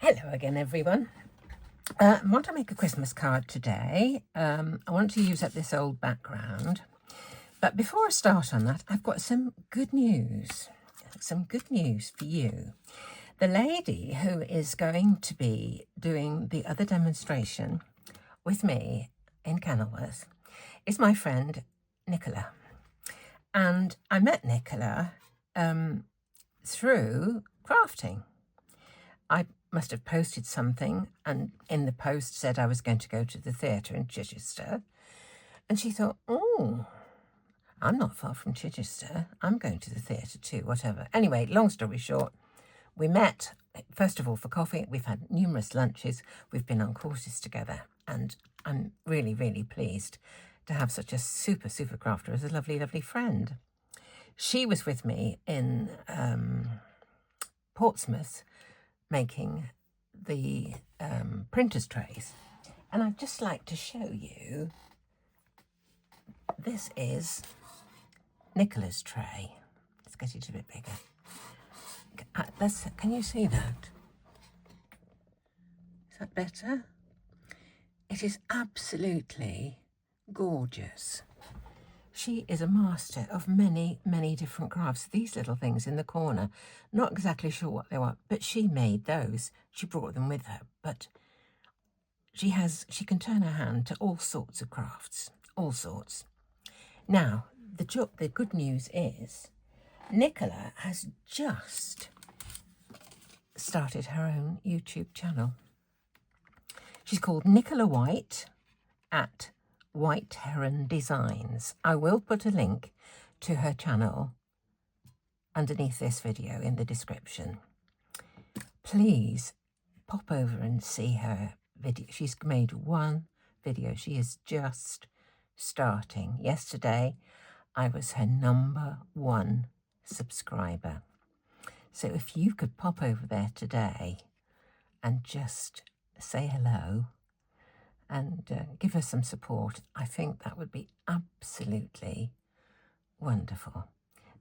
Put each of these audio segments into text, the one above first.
Hello again, everyone. I want to make a Christmas card today. I want to use up this old background. But before I start on that, I've got some good news. Some good news for you. The lady who is going to be doing the other demonstration with me in Kenilworth is my friend Nicola. And I met Nicola through crafting. I must have posted something, and in the post said I was going to go to the theatre in Chichester. And she thought, oh, I'm not far from Chichester. I'm going to the theatre too, whatever. Anyway, long story short, we met, first of all, for coffee. We've had numerous lunches. We've been on courses together. And I'm really, really pleased to have such a super, super crafter as a lovely, lovely friend. She was with me in Portsmouth, making the printer's trays. And I'd just like to show you, this is Nicola's tray. Let's get it a bit bigger. Can you see that? Is that better? It is absolutely gorgeous. She is a master of many, many different crafts. These little things in the corner, not exactly sure what they are, but she made those. She brought them with her, but she can turn her hand to all sorts of crafts, all sorts. Now, the good news is Nicola has just started her own YouTube channel. She's called Nicola White at White Heron Designs. I will put a link to her channel underneath this video in the description. Please pop over and see her video. She's made one video. She is just starting. Yesterday, I was her #1 subscriber. So if you could pop over there today and just say hello and give her some support, I think that would be absolutely wonderful.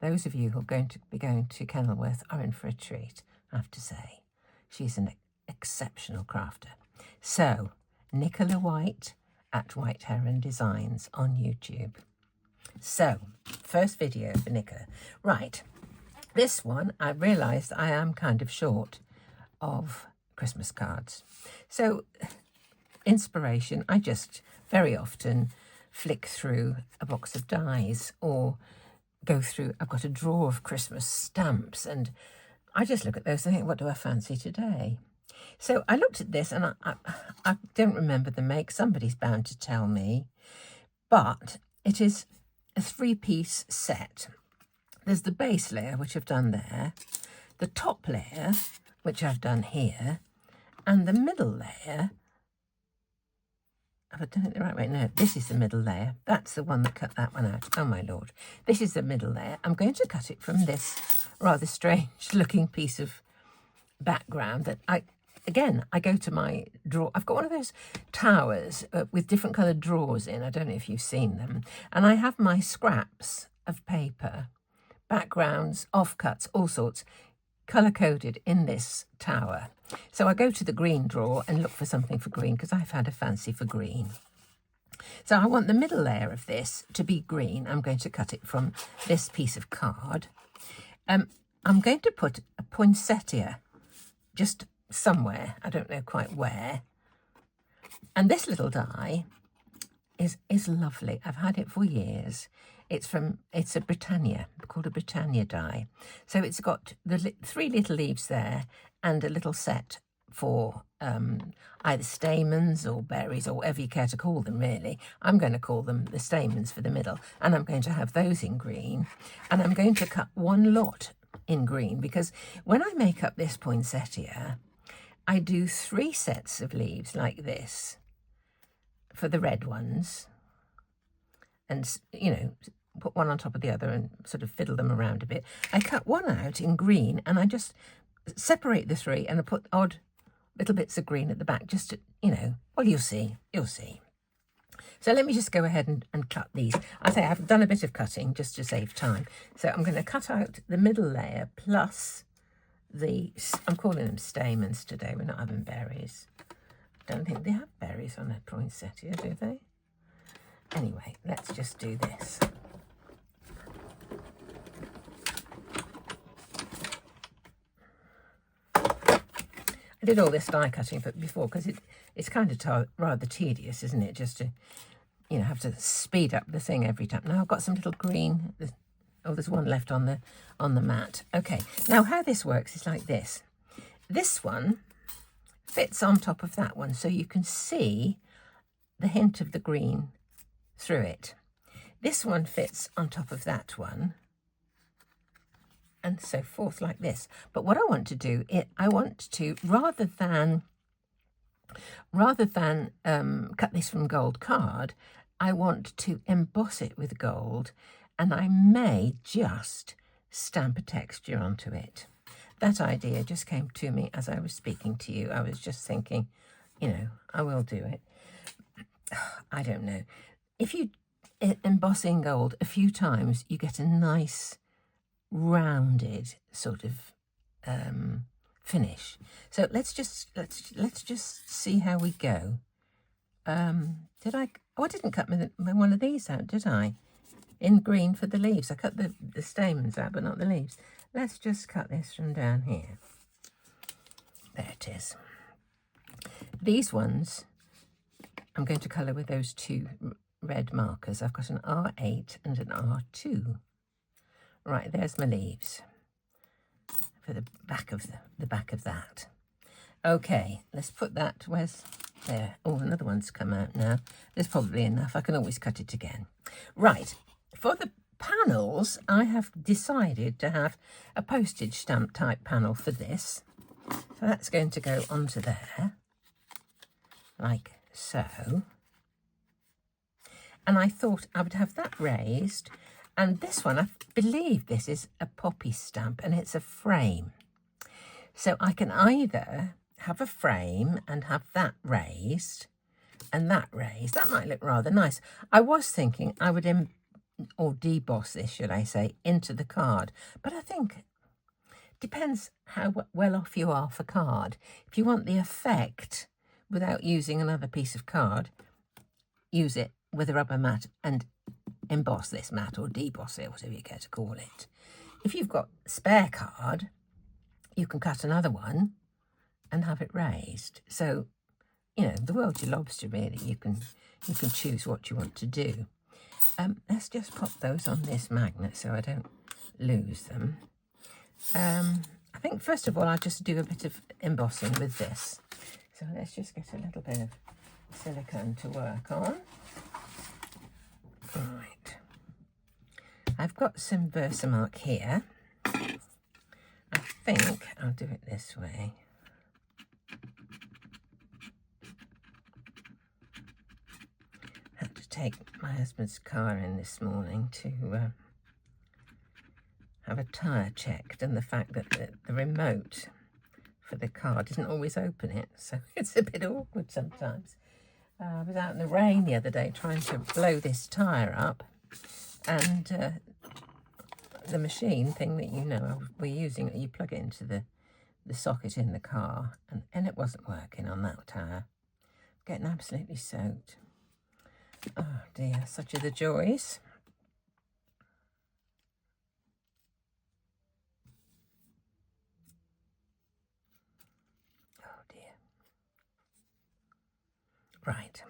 Those of you who are going to be going to Kenilworth are in for a treat, I have to say. She's an exceptional crafter. So, Nicola White at White Heron Designs on YouTube. So, first video for Nicola. Right, this one, I realised I am kind of short of Christmas cards. So, inspiration, I just very often flick through a box of dies or go through, I've got a drawer of Christmas stamps, and I just look at those and think, what do I fancy today? So I looked at this, and I don't remember the make. Somebody's bound to tell me, but it is a 3-piece set. There's the base layer, which I've done there, the top layer, which I've done here, and the middle layer. Have I done it the right way? No, this is the middle layer. That's the one that cut that one out. Oh, my Lord. This is the middle layer. I'm going to cut it from this rather strange-looking piece of background that I go to my drawer. I've got one of those towers with different coloured drawers in. I don't know if you've seen them. And I have my scraps of paper, backgrounds, offcuts, all sorts, colour-coded in this tower. So I go to the green drawer and look for something for green because I've had a fancy for green. So I want the middle layer of this to be green. I'm going to cut it from this piece of card. I'm going to put a poinsettia just somewhere. I don't know quite where. And this little die is lovely. I've had it for years. It's a Britannia, called a Britannia die. So it's got the 3 little leaves there and a little set for either stamens or berries or whatever you care to call them, really. I'm going to call them the stamens for the middle, and I'm going to have those in green. And I'm going to cut one lot in green because when I make up this poinsettia, I do 3 sets of leaves like this for the red ones. And, you know, put one on top of the other and sort of fiddle them around a bit. I cut one out in green and I just separate the 3 and I put odd little bits of green at the back just to, you know, well, you'll see. So let me just go ahead and cut these. I say I've done a bit of cutting just to save time. So I'm going to cut out the middle layer plus I'm calling them stamens today, we're not having berries. Don't think they have berries on a poinsettia, do they? Anyway, let's just do this. I did all this die cutting before because it's kind of rather tedious, isn't it? Just to, you know, have to speed up the thing every time. Now I've got some little green. Oh, there's one left on the mat. Okay, now how this works is like this. This one fits on top of that one, so you can see the hint of the green through it. This one fits on top of that one, and so forth like this. But what I want to do, I want to, rather than cut this from gold card, I want to emboss it with gold, and I may just stamp a texture onto it. That idea just came to me as I was speaking to you. I was just thinking, you know, I will do it. I don't know. If you emboss in gold a few times, you get a nice rounded sort of finish. So let's just see how we go. Did I? Oh, I didn't cut one of these out, did I? In green for the leaves. I cut the stamens out, but not the leaves. Let's just cut this from down here. There it is. These ones I'm going to colour with those two red markers. I've got an R8 and an R2. Right, there's my leaves for the back of that. Okay, let's put that, where's there? Oh, another one's come out now. There's probably enough. I can always cut it again. Right, for the panels, I have decided to have a postage stamp type panel for this. So that's going to go onto there, like so. And I thought I would have that raised. And this one, I believe this is a poppy stamp, and it's a frame. So I can either have a frame and have that raised and that raised. That might look rather nice. I was thinking I would or deboss this, should I say, into the card. But I think depends how well off you are for card. If you want the effect without using another piece of card, use it with a rubber mat and emboss this mat, or deboss it, whatever you care to call it. If you've got spare card, you can cut another one and have it raised. So, you know, the world's your lobster, really. You can choose what you want to do. Let's just pop those on this magnet so I don't lose them. I think first of all I'll just do a bit of embossing with this. So let's just get a little bit of silicone to work on. Right, I've got some Versamark here. I think I'll do it this way. I had to take my husband's car in this morning to have a tyre checked, and the fact that the remote for the car didn't always open it, so it's a bit awkward sometimes. I was out in the rain the other day trying to blow this tyre up, and the machine thing that you know we're using, you plug it into the socket in the car, and it wasn't working on that tyre. Getting absolutely soaked. Oh dear, such are the joys. Oh dear. Right.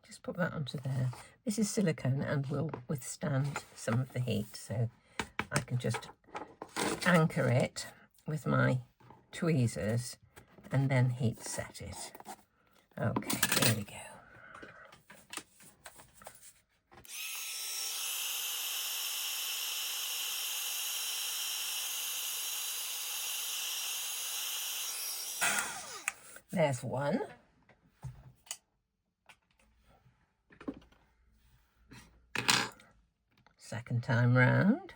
Just put that onto there. This is silicone and will withstand some of the heat, so I can just anchor it with my tweezers and then heat set it. Okay, there we go. There's one. Second time round.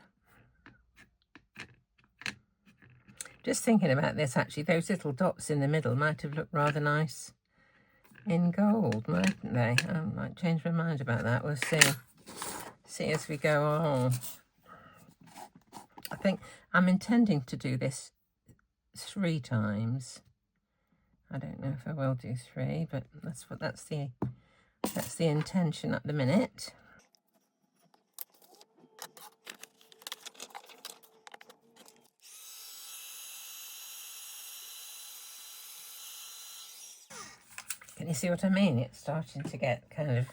Just thinking about this, actually, those little dots in the middle might have looked rather nice in gold, mightn't they? I might change my mind about that, we'll see. see as we go on. I think I'm intending to do this 3 times. I don't know if I will do 3, but that's the intention at the minute. Can you see what I mean? It's starting to get kind of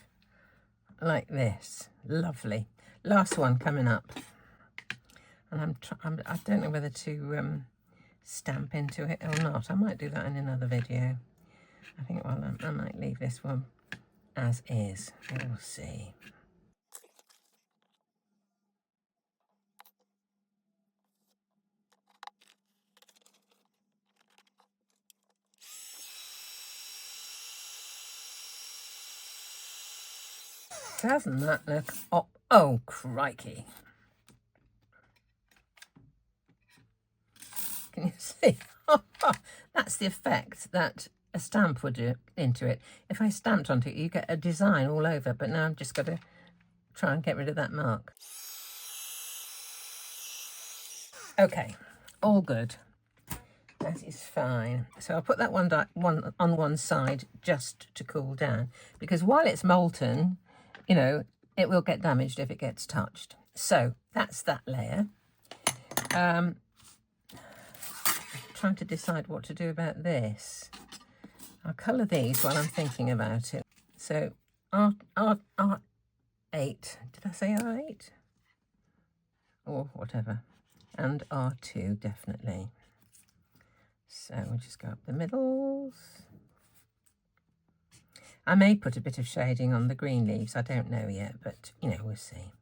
like this. Lovely. Last one coming up. And I don't know whether to stamp into it or not. I might do that in another video. I think, well, I might leave this one as is. We'll see. Doesn't that look... Oh, crikey. Can you see? That's the effect that a stamp would do into it. If I stamped onto it, you get a design all over, but now I've just got to try and get rid of that mark. Okay, all good. That is fine. So I'll put that one on one side just to cool down, because while it's molten, you know, it will get damaged if it gets touched. So that's that layer. Trying to decide what to do about this. I'll colour these while I'm thinking about it. So R8, did I say R8? Or whatever. And R2, definitely. So we'll just go up the middles. I may put a bit of shading on the green leaves, I don't know yet, but, you know, we'll see.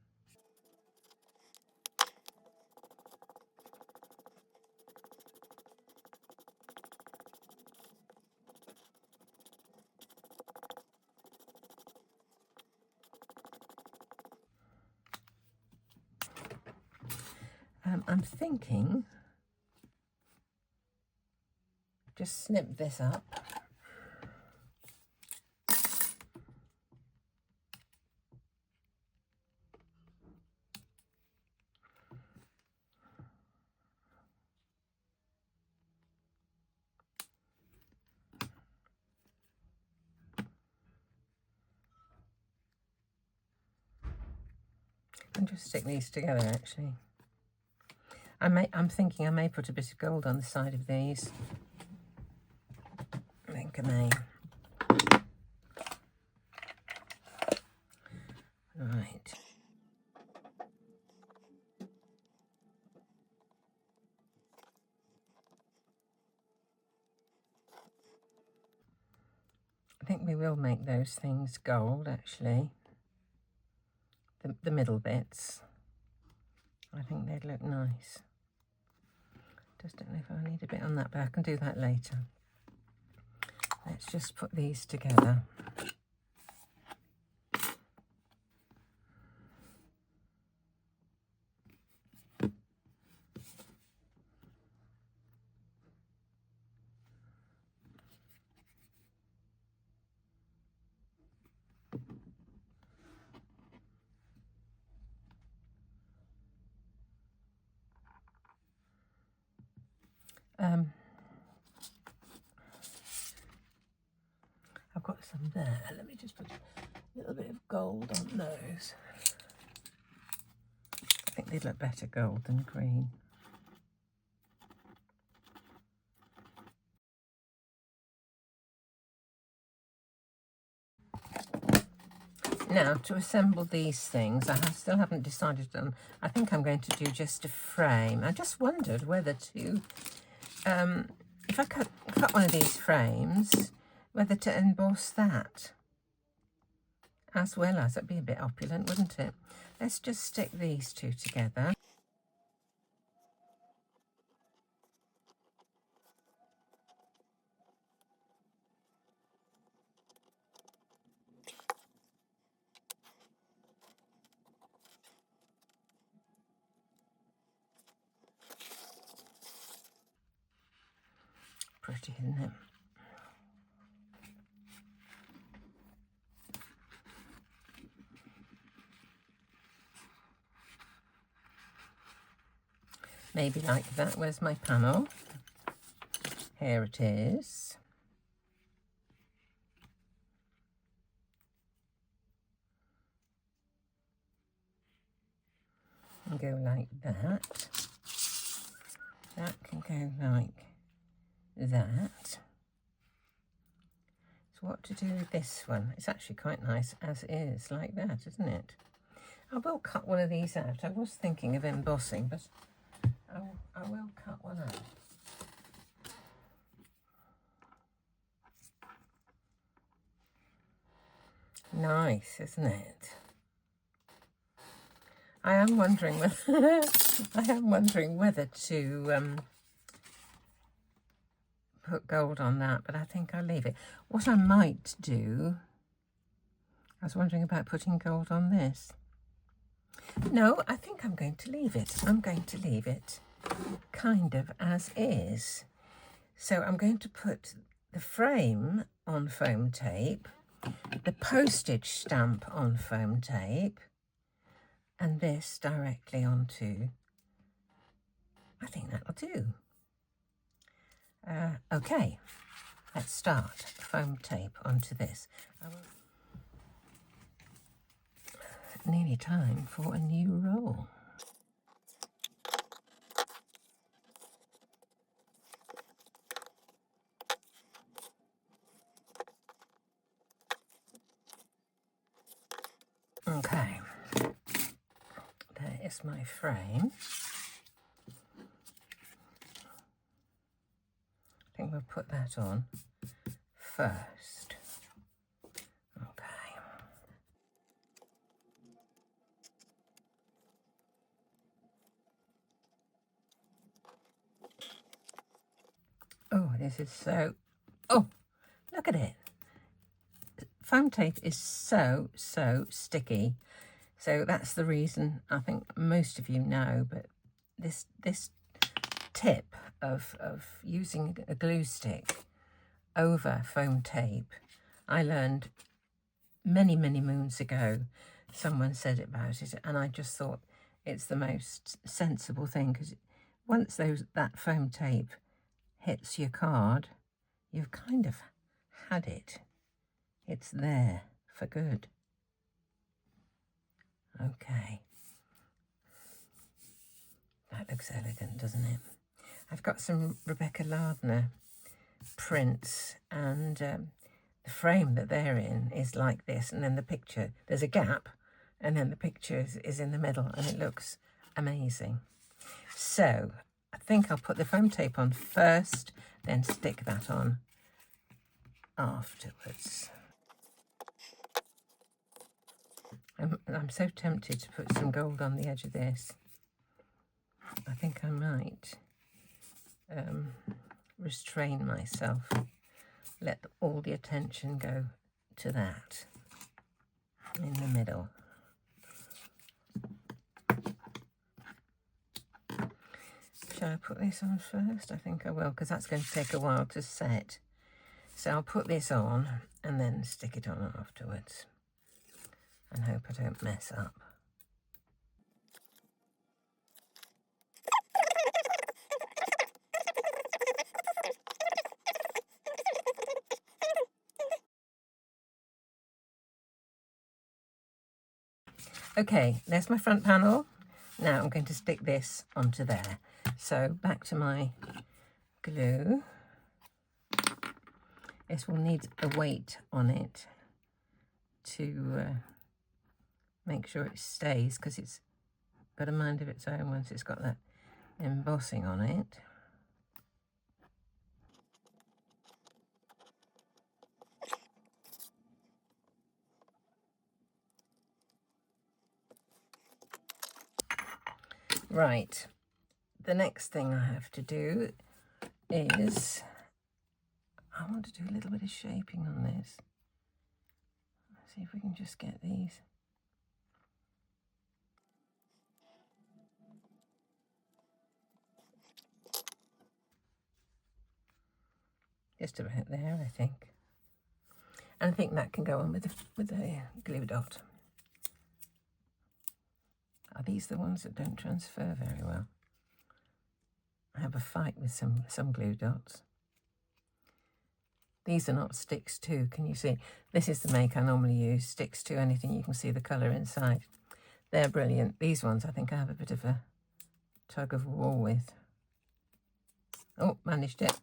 I'm thinking, just snip this up. And just stick these together, actually. I'm thinking I may put a bit of gold on the side of these. I think I may. Right. I think we will make those things gold, actually. The middle bits. I think they'd look nice. Just don't know if I need a bit on that, but I can do that later. Let's just put these together. I've got some there. Let me just put a little bit of gold on those. I think they'd look better gold than green. Now, to assemble these things, I still haven't decided on. I think I'm going to do just a frame. I just wondered whether to, if I cut one of these frames, whether to emboss that as well as. It'd be a bit opulent, wouldn't it? Let's just stick these two together. Pretty, isn't it? maybe like that. Where's my panel? Here it is. And go like that. That can go like that. So what to do with this one? It's actually quite nice as is, like that, isn't it? I will cut one of these out. I was thinking of embossing, but I will cut one out. Nice, isn't it? I am wondering whether to put gold on that, but I think I'll leave it. What I might do, I was wondering about putting gold on this. No, I think I'm going to leave it. I'm going to leave it kind of as is. So I'm going to put the frame on foam tape, the postage stamp on foam tape, and this directly onto, I think that'll do. Okay, let's start. Foam tape onto this. Nearly time for a new roll. Okay, there is my frame. I think we'll put that on first. Okay. Oh, this is so... Oh, look at it. Foam tape is so sticky. So that's the reason, I think most of you know, but this tip of using a glue stick over foam tape, I learned many moons ago. Someone said about it, and I just thought it's the most sensible thing, because once that foam tape hits your card, you've kind of had it. It's there for good. Okay. That looks elegant, doesn't it? I've got some Rebecca Lardner prints, and the frame that they're in is like this, and then the picture, there's a gap, and then the picture is in the middle, and it looks amazing. So I think I'll put the foam tape on first, then stick that on afterwards. I'm so tempted to put some gold on the edge of this. I think I might restrain myself, let all the attention go to that in the middle. Shall I put this on first? I think I will, because that's going to take a while to set. So I'll put this on and then stick it on afterwards, and hope I don't mess up. Okay, there's my front panel. Now I'm going to stick this onto there. So back to my glue. This will need a weight on it to make sure it stays, because it's got a mind of its own once it's got that embossing on it. Right, the next thing I have to do is, I want to do a little bit of shaping on this. Let's see if we can just get these. Just about there, I think. And I think that can go on with a glue dot. Are these the ones that don't transfer very well? I have a fight with some glue dots. These are not sticks to, can you see? This is the make I normally use, sticks to anything you can see the colour inside. They're brilliant. These ones I think I have a bit of a tug of war with. Oh, managed it.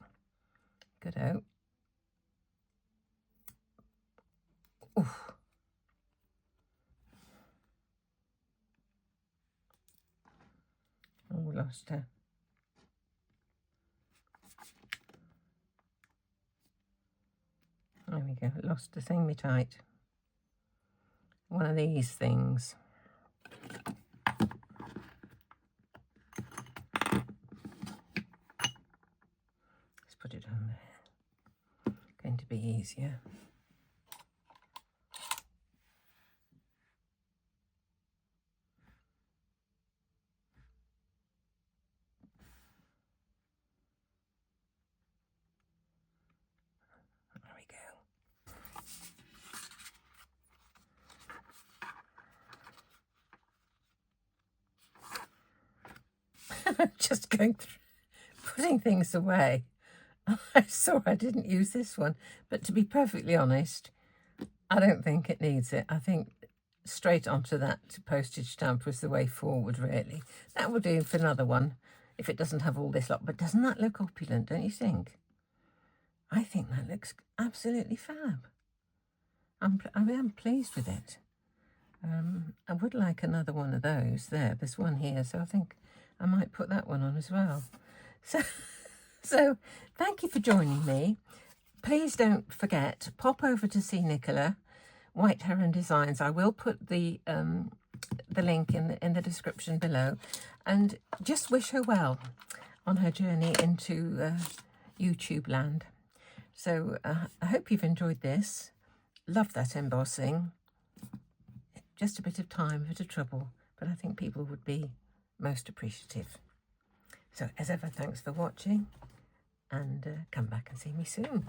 Good-o. Oof. Oh, lost her. There we go, lost the thingy tight. One of these things. Let's put it on there. Going to be easier. There we go. Just going through, putting things away. I saw I didn't use this one, but to be perfectly honest, I don't think it needs it. I think straight onto that postage stamp was the way forward, really. That will do for another one, if it doesn't have all this lot. But doesn't that look opulent, don't you think? I think that looks absolutely fab. I'm pleased with it. I would like another one of those. There's one here, so I think I might put that one on as well. So thank you for joining me. Please don't forget, pop over to see Nicola, White Heron Designs. I will put the link in the description below, and just wish her well on her journey into YouTube land. So I hope you've enjoyed this. Love that embossing. Just a bit of time, a bit of trouble, but I think people would be most appreciative. So as ever, thanks for watching, and come back and see me soon.